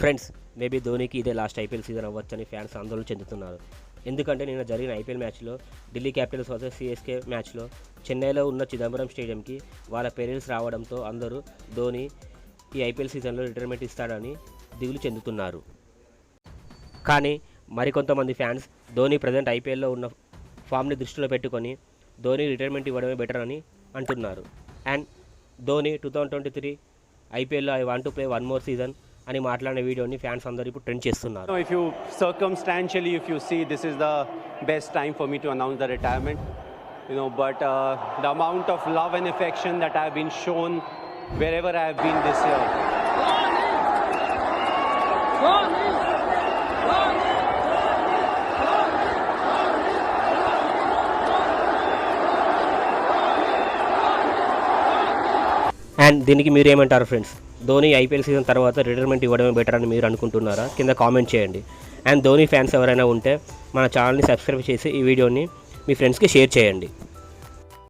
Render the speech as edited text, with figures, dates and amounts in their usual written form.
Friends, maybe ధోనికి ఇదే last IPL season అవ్వచ్చని fans ఆందోళన చెందుతున్నారు. ఎందుకంటే నిన్న జరిగిన ఐపీఎల్ మ్యాచ్లో ఢిల్లీ క్యాపిటల్స్ వర్సెస్ సిఎస్కే మ్యాచ్లో చెన్నైలో ఉన్న చిదంబరం స్టేడియంకి వాళ్ళ పేరెంట్స్ రావడంతో అందరూ ధోని ఈ ఐపీఎల్ సీజన్లో రిటైర్మెంట్ ఇస్తాడని దిగులు చెందుతున్నారు. కానీ మరికొంతమంది ఫ్యాన్స్ ధోని ప్రజెంట్ ఐపీఎల్లో ఉన్న ఫామ్ని దృష్టిలో పెట్టుకొని ధోని రిటైర్మెంట్ ఇవ్వడమే బెటర్ అని అంటున్నారు. అండ్ ధోని 2023 ఐపీఎల్లో I want to play one more season అని మాట్లాడిన వీడియోని ఫ్యాన్స్ అందరూ ఇప్పుడు ట్రెండ్ చేస్తున్నారు. If you circumstantially, if you see, this is the best time for me to announce the retirement. But the amount of love and affection that I have been shown wherever I have been this year. And దీనికి మీరు ఏమంటారు friends? Dhoni IPL season తర్వాత retirement ఇవ్వడమే better అని మీరు అనుకుంటున్నారా? కింద comment చేయండి. అండ్ ధోని ఫ్యాన్స్ ఎవరైనా ఉంటే మన ఛానల్ని సబ్స్క్రైబ్ చేసి ఈ వీడియోని మీ ఫ్రెండ్స్కి షేర్ చేయండి.